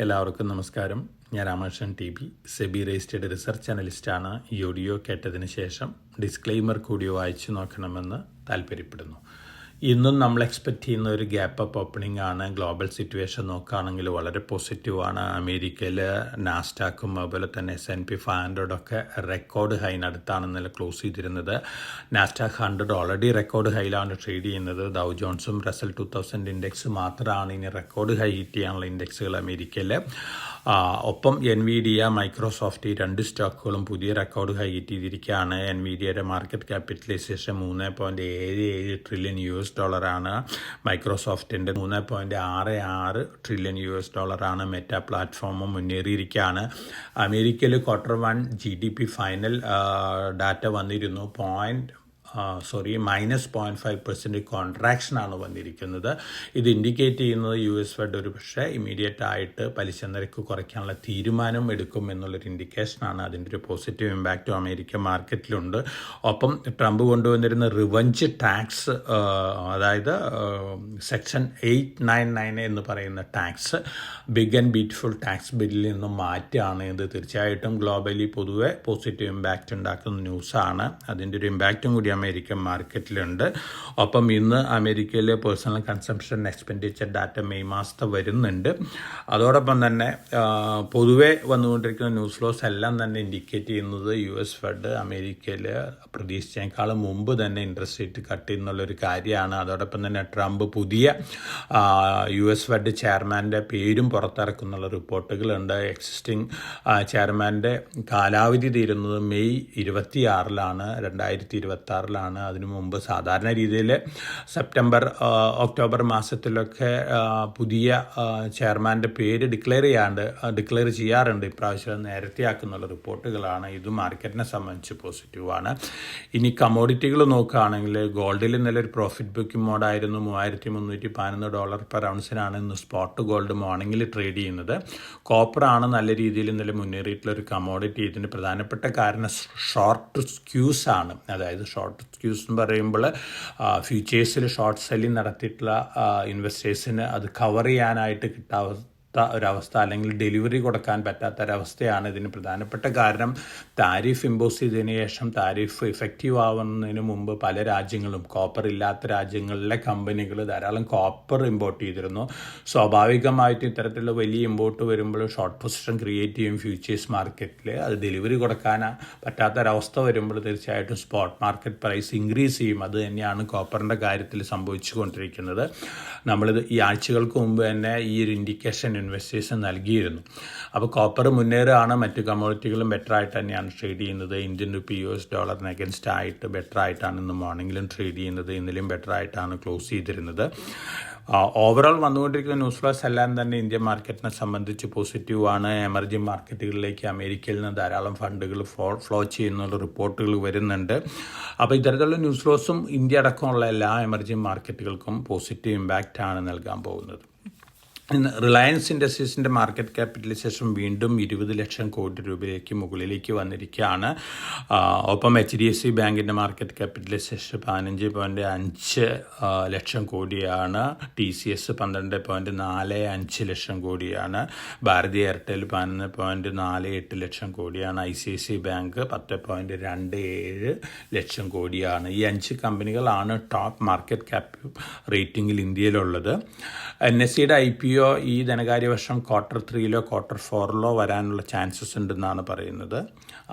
എല്ലാവർക്കും നമസ്കാരം. ഞാൻ Ramakrishnan TP, SEBI registered research അനലിസ്റ്റാണ്. ഈ ഓഡിയോ കേട്ടതിന് ശേഷം ഡിസ്ക്ലെയിമർ കൂടി വായിച്ചു നോക്കണമെന്ന് താല്പര്യപ്പെടുന്നു. ഇന്നും നമ്മൾ എക്സ്പെക്റ്റ് ചെയ്യുന്ന ഒരു ഗ്യാപ്പ് അപ്പ് ഓപ്പണിംഗ് ആണ്. ഗ്ലോബൽ സിറ്റുവേഷൻ നോക്കുകയാണെങ്കിൽ വളരെ പോസിറ്റീവാണ്. അമേരിക്കയിൽ നാസ്ഡാക്കും അതുപോലെ തന്നെ S&P 500 ഒക്കെ റെക്കോർഡ് ഹൈനടുത്താണ് ഇന്നലെ ക്ലോസ് ചെയ്തിരുന്നത്. നാസ്ഡാക്ക് 100 ഓൾറെഡി റെക്കോർഡ് ഹൈയിലാണ് ട്രേഡ് ചെയ്യുന്നത്. ഡൗ ജോൺസും റസൽ 2000 ഇൻഡെക്സ് മാത്രമാണ് ഇനി റെക്കോർഡ് ഹൈ ഹിറ്റ് ചെയ്യാനുള്ള ഇൻഡെക്സുകൾ അമേരിക്കയിൽ. ഒപ്പം NVIDIA, മൈക്രോസോഫ്റ്റ് ഈ രണ്ട് സ്റ്റോക്കുകളും പുതിയ റെക്കോർഡ് ഹൈ ഹിറ്റ് ചെയ്തിരിക്കുകയാണ്. NVIDIAയുടെ മാർക്കറ്റ് ക്യാപിറ്റലൈസേഷൻ $3.77 ട്രില്യൺ ആണ്. മൈക്രോസോഫ്റ്റിൻ്റെ $3.66 ട്രില്യൺ ആണ്. മെറ്റ പ്ലാറ്റ്ഫോമും മുന്നേറിയിരിക്കുകയാണ്. അമേരിക്കയിൽ Q1 GDP ഫൈനൽ ഡാറ്റ വന്നിരുന്നു. -0.5% കോൺട്രാക്ഷനാണ് വന്നിരിക്കുന്നത്. ഇത് ഇൻഡിക്കേറ്റ് ചെയ്യുന്നത് US ഫെഡ് ഒരു പക്ഷേ ഇമീഡിയറ്റ് ആയിട്ട് പലിശ നിരക്ക് കുറയ്ക്കാനുള്ള തീരുമാനം എടുക്കും എന്നുള്ളൊരു ഇൻഡിക്കേഷനാണ്. അതിൻ്റെ ഒരു പോസിറ്റീവ് ഇമ്പാക്റ്റും അമേരിക്കൻ മാർക്കറ്റിലുണ്ട്. ഒപ്പം ട്രംപ് കൊണ്ടുവന്നിരുന്ന റിവഞ്ച് ടാക്സ്, അതായത് സെക്ഷൻ 899 എന്ന് പറയുന്ന tax big and beautiful tax ബില്ലിൽ നിന്നും മാറ്റാണ്. ഇത് തീർച്ചയായിട്ടും ഗ്ലോബലി പൊതുവെ പോസിറ്റീവ് ഇമ്പാക്റ്റ് ഉണ്ടാക്കുന്ന ന്യൂസാണ്. അതിൻ്റെ ഒരു ഇമ്പാക്റ്റും കൂടി അമേരിക്കൻ മാർക്കറ്റിലുണ്ട്. ഒപ്പം ഇന്ന് അമേരിക്കയിൽ personal consumption expenditure data May മാസത്തെ വരുന്നുണ്ട്. അതോടൊപ്പം തന്നെ പൊതുവെ വന്നുകൊണ്ടിരിക്കുന്ന ന്യൂസ് ഫ്ലോസ് എല്ലാം തന്നെ ഇൻഡിക്കേറ്റ് ചെയ്യുന്നത് US ഫെഡ് അമേരിക്കയിൽ പ്രതീക്ഷിച്ചേക്കാളും മുമ്പ് തന്നെ ഇൻട്രസ്റ്റ് റേറ്റ് കട്ട് ചെയ്യുന്നുള്ളൊരു കാര്യമാണ്. അതോടൊപ്പം തന്നെ ട്രംപ് പുതിയ US ഫെഡ് ചെയർമാൻ്റെ പേരും പുറത്തിറക്കുന്നുള്ള റിപ്പോർട്ടുകളുണ്ട്. എക്സിസ്റ്റിംഗ് ചെയർമാൻ്റെ കാലാവധി തീരുന്നത് മെയ് 26-ലാണ്, 2026. അതിനു മുമ്പ് സാധാരണ രീതിയിൽ ഒക്ടോബർ മാസത്തിലൊക്കെ പുതിയ ചെയർമാൻ്റെ പേര് ഡിക്ലെയർ ചെയ്യാറുണ്ട്. ഇപ്രാവശ്യം നേരത്തെയാക്കുന്നുള്ള റിപ്പോർട്ടുകളാണ്. ഇത് മാർക്കറ്റിനെ സംബന്ധിച്ച് പോസിറ്റീവാണ്. ഇനി കമോഡിറ്റികൾ നോക്കുകയാണെങ്കിൽ ഗോൾഡിൽ ഇന്നലെ ഒരു പ്രോഫിറ്റ് ബുക്കിംഗ് മോഡായിരുന്നു. $3,311 പെർ ഔൺസിനാണ് ഇന്ന് സ്പോട്ട് ഗോൾഡ് മോർണിംഗിൽ ട്രേഡ് ചെയ്യുന്നത്. കോപ്പറാണ് നല്ല രീതിയിൽ ഇന്നലെ മുന്നേറിയിട്ടുള്ളൊരു കമോഡിറ്റി. ഇതിന് പ്രധാനപ്പെട്ട കാരണം ഷോർട്ട് സ്ക്യൂസ് ആണ്. അതായത് ഷോർട്ട് സ്ക്യൂസ് എന്ന് പറയുമ്പോൾ ഫ്യൂച്ചേഴ്സിൽ ഷോർട്ട് സെല്ലിംഗ് നടത്തിയിട്ടുള്ള ഇൻവെസ്റ്റേഴ്സിന് അത് കവർ ചെയ്യാനായിട്ട് ഒരവസ്ഥ, അല്ലെങ്കിൽ ഡെലിവറി കൊടുക്കാൻ പറ്റാത്ത ഒരവസ്ഥയാണ്. ഇതിന് പ്രധാനപ്പെട്ട കാരണം താരിഫ് ഇമ്പോസ് ചെയ്തതിന് ശേഷം താരിഫ് ഇഫക്റ്റീവ് ആവുന്നതിന് മുമ്പ് പല രാജ്യങ്ങളും, കോപ്പർ ഇല്ലാത്ത രാജ്യങ്ങളിലെ കമ്പനികൾ ധാരാളം കോപ്പർ ഇമ്പോർട്ട് ചെയ്തിരുന്നു. സ്വാഭാവികമായിട്ട് ഇത്തരത്തിലുള്ള വലിയ ഇമ്പോർട്ട് വരുമ്പോൾ ഷോർട്ട് പൊസിഷൻ ക്രിയേറ്റ് ചെയ്യും ഫ്യൂച്ചേഴ്സ് മാർക്കറ്റിൽ. അത് ഡെലിവറി കൊടുക്കാൻ പറ്റാത്തൊരവസ്ഥ വരുമ്പോൾ തീർച്ചയായിട്ടും സ്പോട്ട് മാർക്കറ്റ് പ്രൈസ് ഇൻക്രീസ് ചെയ്യും. അത് തന്നെയാണ് കോപ്പറിൻ്റെ കാര്യത്തിൽ സംഭവിച്ചു കൊണ്ടിരിക്കുന്നത്. നമ്മളിത് ഈ ആഴ്ചകൾക്ക് മുമ്പ് തന്നെ ഈ ഒരു ഇൻഡിക്കേഷൻ ഇൻവെസ്റ്റേഴ്സ് നൽകിയിരുന്നു. അപ്പോൾ കോപ്പർ മുന്നേറുകയാണ്. മറ്റ് കമ്മോഡിറ്റികളും ബെറ്റർ ആയിട്ട് തന്നെയാണ് ട്രേഡ് ചെയ്യുന്നത്. ഇന്ത്യൻ റുപ്പി US ഡോളറിന് അഗൻസ്റ്റ് ആയിട്ട് ബെറ്റർ ആയിട്ടാണ് ഇന്ന് മോർണിംഗിലും ട്രേഡ് ചെയ്യുന്നത്. ഇന്നലെയും ബെറ്റർ ആയിട്ടാണ് ക്ലോസ് ചെയ്തിരുന്നത്. ഓവറോൾ വന്നുകൊണ്ടിരിക്കുന്ന ന്യൂസ് ഫ്ലോസ് എല്ലാം തന്നെ ഇന്ത്യൻ മാർക്കറ്റിനെ സംബന്ധിച്ച് പോസിറ്റീവാണ്. എമർജിംഗ് മാർക്കറ്റുകളിലേക്ക് അമേരിക്കയിൽ നിന്ന് ധാരാളം ഫണ്ടുകൾ ഫ്ലോ ചെയ്യുന്നുള്ള റിപ്പോർട്ടുകൾ വരുന്നുണ്ട്. അപ്പോൾ ഇത്തരത്തിലുള്ള ന്യൂസ് ഫ്ലോസും ഇന്ത്യ അടക്കമുള്ള എല്ലാ എമർജിംഗ് മാർക്കറ്റുകൾക്കും പോസിറ്റീവ് ഇമ്പാക്റ്റാണ് നൽകാൻ പോകുന്നത്. റിലയൻസ് ഇൻഡസ്ട്രീസിൻ്റെ മാർക്കറ്റ് ക്യാപിറ്റലൈസേഷൻ വീണ്ടും 20 ലക്ഷം കോടി രൂപയിലേക്ക് മുകളിലേക്ക് വന്നിരിക്കുകയാണ്. ഒപ്പം HDFC ബാങ്കിൻ്റെ മാർക്കറ്റ് ക്യാപിറ്റലൈസേഷൻ 15.5 ലക്ഷം കോടിയാണ്. TCS 12.45 ലക്ഷം കോടിയാണ്. ഭാരതി എയർടെൽ 11.48 ലക്ഷം കോടിയാണ്. ICICI ബാങ്ക് 10.27 ലക്ഷം കോടിയാണ്. ഈ 5 കമ്പനികളാണ് ടോപ്പ് മാർക്കറ്റ് ക്യാപ് റേറ്റിംഗിൽ ഇന്ത്യയിലുള്ളത്. NSEയുടെ IPO ഈ ധനകാര്യ വർഷം Q3 Q4 വരാനുള്ള ചാൻസസ് ഉണ്ടെന്നാണ് പറയുന്നത്.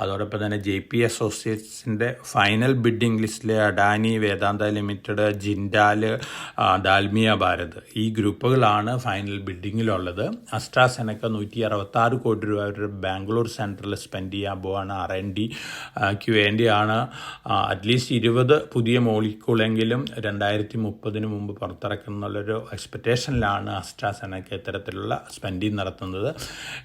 അതോടൊപ്പം തന്നെ JP അസോസിയേറ്റ്സിൻ്റെ ഫൈനൽ ബിഡിംഗ് ലിസ്റ്റിലെ അഡാനി, വേദാന്ത ലിമിറ്റഡ്, ജിൻഡാൽ, ഡാൽമിയ ഭാരത് ഈ ഗ്രൂപ്പുകളാണ് ഫൈനൽ ബിഡിങ്ങിലുള്ളത്. അസ്ട്രാസെനക്ക 166 കോടി രൂപ ബാംഗ്ലൂർ സെൻട്രൽ സ്പെൻഡ് ചെയ്യാൻ പോവാണ്. R&Dക്ക് വേണ്ടിയാണ്. അറ്റ്ലീസ്റ്റ് 20 പുതിയ മോളിക്കൂളെങ്കിലും 2030 മുമ്പ് പുറത്തിറക്കുന്നുള്ളൊരു എക്സ്പെക്റ്റേഷനിലാണ് അസ്ട്രാസെനക്ക ഇത്തരത്തിലുള്ള സ്പെൻഡിങ് നടത്തുന്നത്.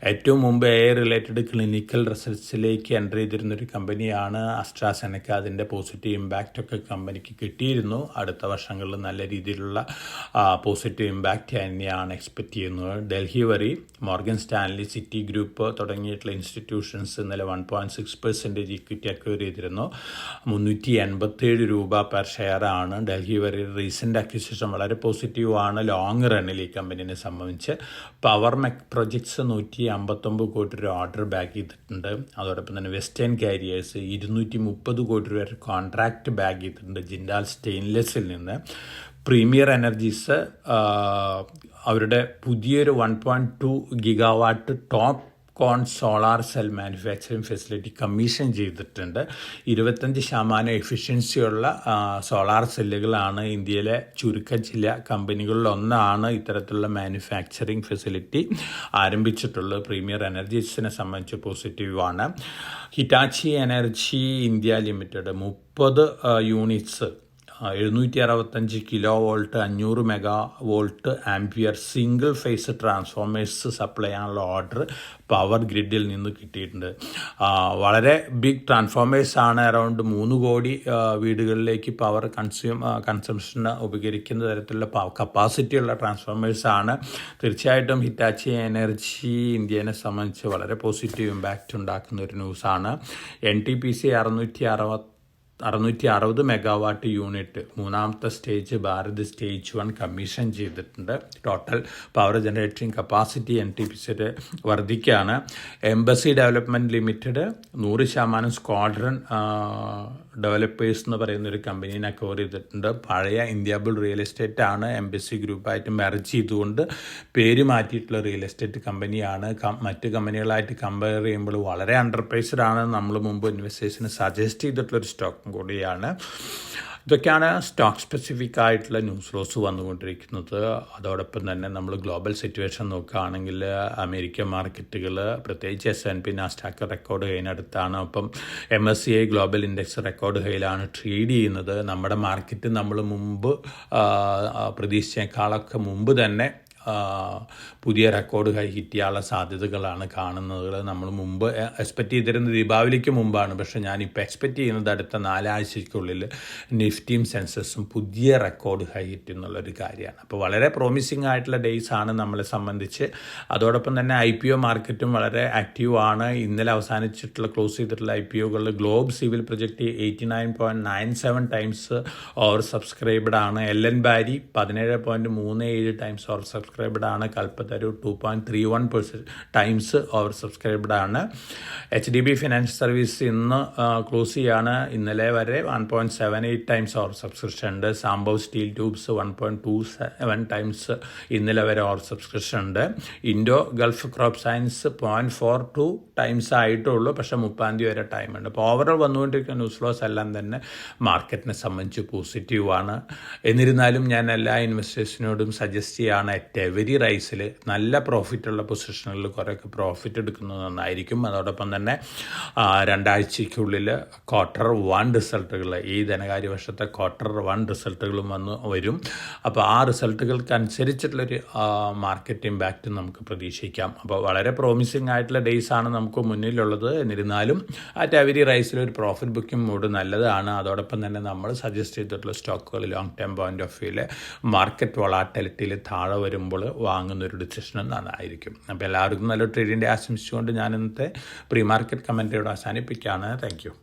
ഏറ്റവും മുമ്പ് AI റിലേറ്റഡ് ക്ലിനിക്കൽ റിസർച്ചിലേക്ക് എൻ്റർ ചെയ്തിരുന്നൊരു കമ്പനിയാണ് അസ്ട്രാസെനക്ക. അതിൻ്റെ പോസിറ്റീവ് ഇമ്പാക്റ്റൊക്കെ കമ്പനിക്ക് കിട്ടിയിരുന്നു. അടുത്ത വർഷങ്ങളിൽ നല്ല രീതിയിലുള്ള പോസിറ്റീവ് ഇമ്പാക്റ്റ് തന്നെയാണ് എക്സ്പെക്റ്റ് ചെയ്യുന്നത്. ഡൽഹി വഴി മോർഗൻ സ്റ്റാൻലി, സിറ്റി ഗ്രൂപ്പ് തുടങ്ങിയിട്ടുള്ള ഇൻസ്റ്റിറ്റ്യൂഷൻസ് ഇന്നലെ 1.6% ഇക്വിറ്റി അക്വയർ ചെയ്തിരുന്നു. 387 രൂപ പെർ ഷെയറാണ്. ഡൽഹി വഴി റീസെൻ്റ് അക്വിസിഷൻ വളരെ പോസിറ്റീവാണ് ലോങ് റണ്ണിൽ ഈ കമ്പനിനെ സംബന്ധിച്ച്. സംബന്ധിച്ച് പവർ മെക് പ്രൊജക്ട്സ് 159 കോടി രൂപ ഓർഡർ ബാക്ക് ചെയ്തിട്ടുണ്ട്. അതോടൊപ്പം തന്നെ വെസ്റ്റേൺ കാരിയേഴ്സ് 230 കോടി രൂപ കോൺട്രാക്റ്റ് ബാക്ക് ചെയ്തിട്ടുണ്ട് ജിൻഡാൽ സ്റ്റെയിൻലെസ്സിൽ നിന്ന്. പ്രീമിയർ എനർജീസ് അവരുടെ പുതിയൊരു 1.2 gigawatt TOPCon solar cell manufacturing facility commission ചെയ്തിട്ടുണ്ട്. 25% എഫിഷ്യൻസിയുള്ള സോളാർ സെല്ലുകളാണ് ഇന്ത്യയിലെ ചുരുക്കം ചില കമ്പനികളിലൊന്നാണ് ഇത്തരത്തിലുള്ള മാനുഫാക്ചറിങ് ഫെസിലിറ്റി ആരംഭിച്ചിട്ടുള്ളത്. പ്രീമിയർ എനർജീസിനെ സംബന്ധിച്ച് പോസിറ്റീവാണ്. Hitachi energy India limited 30 units 765 kilo volt 500 mega volt ampere single phase transformers supply ചെയ്യാനുള്ള ഓർഡർ പവർ ഗ്രിഡിൽ നിന്ന് കിട്ടിയിട്ടുണ്ട്. വളരെ ബിഗ് ട്രാൻസ്ഫോമേഴ്സാണ്. അറൗണ്ട് 3 കോടി വീടുകളിലേക്ക് പവർ കൺസംഷന് ഉപകരിക്കുന്ന തരത്തിലുള്ള കപ്പാസിറ്റിയുള്ള ട്രാൻസ്ഫോമേഴ്സാണ്. തീർച്ചയായിട്ടും ഹിറ്റാച്ചി എനർജി ഇന്ത്യനെ സംബന്ധിച്ച് വളരെ പോസിറ്റീവ് ഇമ്പാക്റ്റ് ഉണ്ടാക്കുന്ന ഒരു ന്യൂസാണ്. NTPC 660 മെഗാവാട്ട് യൂണിറ്റ് 3ാമത്തെ സ്റ്റേജ് ഭാരത് സ്റ്റേജ് 1 കമ്മീഷൻ ചെയ്തിട്ടുണ്ട്. ടോട്ടൽ പവർ ജനറേറ്റിംഗ് കപ്പാസിറ്റി NTPCയുടെ വർദ്ധിക്കുകയാണ്. Embassy development limited 100% squadron developers എന്ന് പറയുന്നൊരു കമ്പനീനെ അക്വയർ ചെയ്തിട്ടുണ്ട്. പഴയ ഇന്ത്യാബുൾ റിയൽ എസ്റ്റേറ്റ് ആണ് എംബസി ഗ്രൂപ്പായിട്ട് മെർജ് ചെയ്തുകൊണ്ട് പേര് മാറ്റിയിട്ടുള്ള റിയൽ എസ്റ്റേറ്റ് കമ്പനിയാണ്. മറ്റ് കമ്പനികളായിട്ട് കമ്പയർ ചെയ്യുമ്പോൾ വളരെ അണ്ടർ പ്രൈസ്ഡ് ആണ്. നമ്മൾ മുമ്പ് ഇൻവെസ്റ്റേഴ്സിന് സജസ്റ്റ് ചെയ്തിട്ടുള്ളൊരു സ്റ്റോക്കും കൂടിയാണ്. ഇതൊക്കെയാണ് സ്റ്റോക്ക് സ്പെസിഫിക് ആയിട്ടുള്ള ന്യൂസ് ഫ്ലോസ് വന്നുകൊണ്ടിരിക്കുന്നത്. അതോടൊപ്പം തന്നെ നമ്മൾ ഗ്ലോബൽ സിറ്റുവേഷൻ നോക്കുകയാണെങ്കിൽ അമേരിക്കൻ മാർക്കറ്റുകൾ പ്രത്യേകിച്ച് S&P നാസ്ഡാക്ക് റെക്കോർഡ് ഹൈനടുത്താണ്. അപ്പം MSCI ഗ്ലോബൽ ഇൻഡെക്സ് റെക്കോർഡ് ഹൈയിലാണ് ട്രേഡ് ചെയ്യുന്നത്. നമ്മുടെ മാർക്കറ്റ് നമ്മൾ മുമ്പ് പ്രതീക്ഷിച്ചേക്കാളൊക്കെ മുമ്പ് തന്നെ പുതിയ റെക്കോർഡ് ഹൈ ഹിറ്റ് ചെയ്യാനുള്ള സാധ്യതകളാണ് കാണുന്നത്. നമ്മൾ മുമ്പ് എക്സ്പെക്റ്റ് ചെയ്തിരുന്നത് ദീപാവലിക്ക് മുമ്പാണ്. പക്ഷേ ഞാനിപ്പോൾ എക്സ്പെക്റ്റ് ചെയ്യുന്നത് അടുത്ത 4 ആഴ്ചയ്ക്കുള്ളിൽ നിഫ്റ്റിയും സെൻസസും പുതിയ റെക്കോർഡ് ഹൈ ഹിറ്റ് എന്നുള്ളൊരു കാര്യമാണ്. അപ്പോൾ വളരെ പ്രോമിസിങ് ആയിട്ടുള്ള ഡേയ്സ് ആണ് നമ്മളെ സംബന്ധിച്ച്. അതോടൊപ്പം തന്നെ IPO മാർക്കറ്റും വളരെ ആക്റ്റീവ് ആണ്. ഇന്നലെ അവസാനിച്ചിട്ടുള്ള ക്ലോസ് ചെയ്തിട്ടുള്ള IPOകളിൽ Globe civil project 89.97 times oversubscribed ആണ്. LN ബാരി 17.37 ടൈംസ് ഓവർ സബ്സ്ക്രൈബ്ഡ് ആണ്. കൽപ്പത്തരു 2.31% ടൈംസ് ഓവർ സബ്സ്ക്രൈബ്ഡ് ആണ്. HDB ഫിനാൻഷ്യൽ സർവീസ് ഇന്ന് ക്ലോസ് ചെയ്യാണ്. ഇന്നലെ വരെ 1.78 ടൈംസ് ഓവർ സബ്സ്ക്രിപ്ഷൻ ഉണ്ട്. സാംബവ് സ്റ്റീൽ ട്യൂബ്സ് 1.27 ടൈംസ് ഇന്നലെ വരെ ഓവർ സബ്സ്ക്രിപ്ഷൻ ഉണ്ട്. Indo Gulf crop science 0.42 times ആയിട്ടുള്ളൂ. പക്ഷേ 30 വരെ ടൈമുണ്ട്. അപ്പോൾ ഓവറോൾ വന്നുകൊണ്ടിരിക്കുന്ന ന്യൂസ് ഫ്ലോസ് എല്ലാം തന്നെ മാർക്കറ്റിനെ സംബന്ധിച്ച് പോസിറ്റീവാണ്. എന്നിരുന്നാലും ഞാൻ എല്ലാ ഇൻവെസ്റ്റേഴ്സിനോടും സജസ്റ്റ് ചെയ്യാണ് എവരി റൈസിൽ നല്ല പ്രോഫിറ്റുള്ള പൊസിഷനുകളിൽ കുറേയൊക്കെ പ്രോഫിറ്റ് എടുക്കുന്നത് നന്നായിരിക്കും. അതോടൊപ്പം തന്നെ 2 ആഴ്ചയ്ക്കുള്ളിൽ Q1 റിസൾട്ടുകൾ, ഈ ധനകാര്യ വർഷത്തെ Q1 റിസൾട്ടുകളും വരും. അപ്പോൾ ആ റിസൾട്ടുകൾക്ക് അനുസരിച്ചിട്ടുള്ളൊരു മാർക്കറ്റ് ഇമ്പാക്റ്റ് നമുക്ക് പ്രതീക്ഷിക്കാം. അപ്പോൾ വളരെ പ്രോമിസിങ് ആയിട്ടുള്ള ഡേയ്സ് ആണ് നമുക്ക് മുന്നിലുള്ളത്. എന്നിരുന്നാലും എവരി റൈസിൽ ഒരു പ്രോഫിറ്റ് ബുക്കിംഗ് മൂഡ് നല്ലതാണ്. അതോടൊപ്പം തന്നെ നമ്മൾ സജസ്റ്റ് ചെയ്തിട്ടുള്ള സ്റ്റോക്കുകൾ ലോങ് ടൈം പോയിന്റ് ഓഫ് വ്യൂവിൽ മാർക്കറ്റ് വൊളാറ്റിലിറ്റിയിൽ താഴെ വരുമ്പോൾ വാങ്ങുന്നൊരു ഡിസിഷൻ നന്നായിരിക്കും. അപ്പോൾ എല്ലാവർക്കും നല്ല ട്രേഡിൻ്റെ ആശംസിച്ചുകൊണ്ട് ഞാൻ ഇന്നത്തെ പ്രീ മാർക്കറ്റ് കമൻറ്ററിയോട് അവസാനിപ്പിക്കുകയാണ്. Thank you.